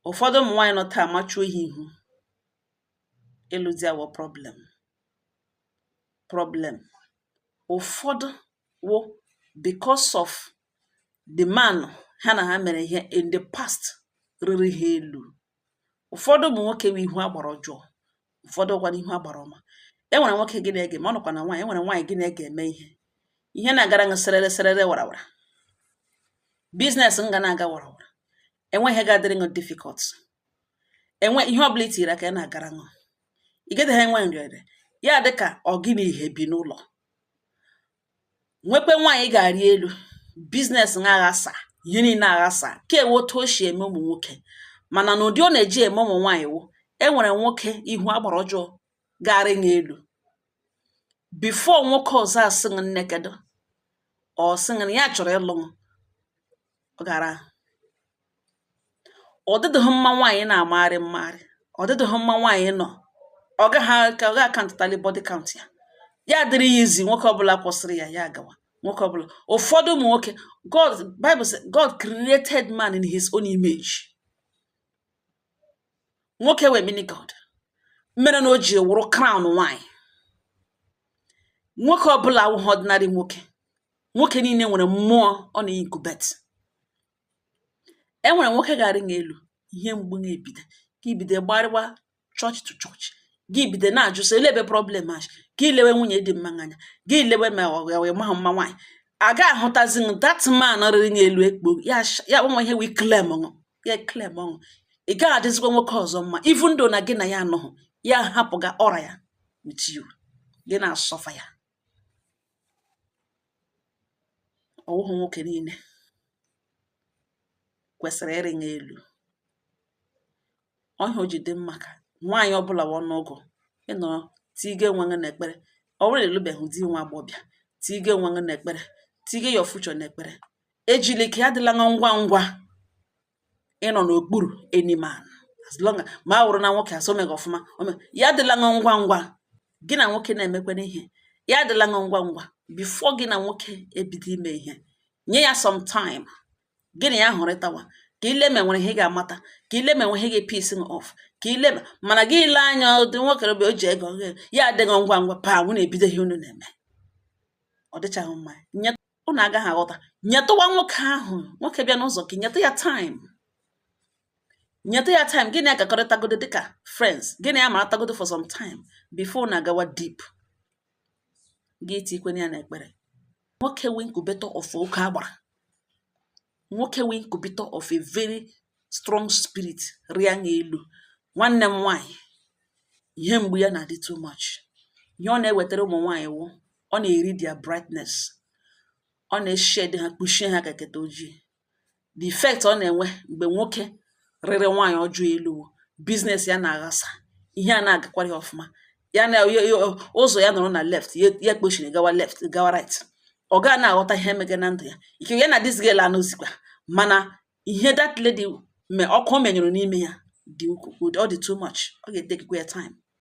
ụfọdụ ụmụ nwaanyị nọ taa amachuo ihe ihu ịlụzi awọ problem ụfọdụ wụ because of the man ha na ha mere ihe in the past riri ha elu. Ụfọdụ ụmụ nwoke bụ ihu agbara ọjọọ, ụfọdụ gwara ihu agbara ọma. Enwere nwoke gị na-ege ma ọ nọkwa na nwaanyị, enwere nwaanyị gị na-ege eme ihe na-agara nga serere warawara, biznes nga na-aga warawara, enwe ihe ga-adịrị nga difficult, enwe ihe ọbụla itiri aka ya na-agara nga igedeha enwe nrịọrịa ya dịka ọ gị na ihe bi n'ụlọ. Nwekwe nwaanyị ga-arị elu, biznes nga aghasa, ihe niile aghasa ka ewe otu o si eme ụmụ nwoke, mana n'ụdị ọ na-eji eme ụmụ nwaanyị wụ enwere nwoke ihu agbara ọjọọ garị nga elu before nwoke ọzọ asị nga nnekedo ọ sị nga ya chọrọ ịlụ ọ gara. Ọ dịdịghị mma nwaanyị na-amagharị mmagharị, ọ dịdịghị mma nwaanyị nọ ọ gaghị akantali body count ya dịrị ya izi nwoke ọbụla kwụsịrị ya agawa. Nwoke ọbụla ụfọdụ ụmụ nwoke Bible says God created man in his own image. Nwoke wee mini God mere na o ji wụrụ crown nwaanyị. Nwoke ọbụla awụghị ordinary nwoke niile nwere mmụọ ọ na-incubate. Enwere nwoke ga-arị n'elu ihe mgbu na-ebido ka ibido gbarịwa church to church, gị bido na-ajụ sị elebe problem ahụ, gị lewe nwunye dị mma anya, gị lewe ma ọ ma mma nwaanyị. A ga ahụtazi that man rịrị n'elu ekpo ya nwe ihe we claim ọṅụ. Ị gaghị adịzikwa nwoke ọzọ mma even though na gị na ya anọghị, ya hapụga ọra ya with you, gị na-asọfa ya. Ọwụghị nwoke niile kwesịrị ịrị n'elu. Ọhịa o ji dị mma ka nwaanyị ọbụla ọnụọgụ ịnọ tige nwe gị n'ekpere. Ọ bụrụ na ịlụbeghị di nwa agbọbịa, tige nwe gị n'ekpere, tige your future n'ekpere. Ejili ka ya adịla ngwa ịnọ n'okpuru any man as long as ma wụrụ na nwoke asomegị ọfụma ya adịla ngwa gị na nwoke na-emekwana ihe ya adịla ngwa before gị na nwoke ebido ime ihe. Nye ya some time, gị na ya hụrịtawa ka ile ma nwere ihe ga-amata, ka ile ma nwere ihe ga-piece off, ka ile mana gị ile anya ụdị nwoke o ji ego ya adịghị ngwa paa unu ebido ihe unu na-eme. Ọ dịchaghị mma. Unu agaghị aghọta. Nyetụwa nwoke ahụ, nwoke bịa n'ụzọ gị, nyetụ ya time. Gị na ya gakọrịtagodo dịka friends, gị na ya maratagodo for some time before na agawa deep. Gị tikwenye ya n'ekpere. Nwoke wee incubator of oke agbara. Nwoke wee incubator of a very strong spirit rịa n'elu. Nwanne m nwaanyị, ihe mgbu ya na-adị too much. Ihe ọ na-ewetara ụmụ nwaanyị wụ ọ na-eri their brightness, ọ na-eshed ha, kpuchie ha ka kete ojii. The effect ọ na-enwe mgbe nwoke rịrị nwaanyị ọjọọ elu, biznes ya na-aghasa, ihe a na-agakwara ya ọfụma, ya na ụzọ ya nọrọ na left ya kpochiri gawa left gawa right. Ọ gaa na-aghọta ihe emege na ndụ ya. Ike ya na this girl anọzikwa, mana ihe that lady ọkụ menyụrụ n'ime ya dị ukwuu, ọ dị too much, ọ ga-etekwa ya time.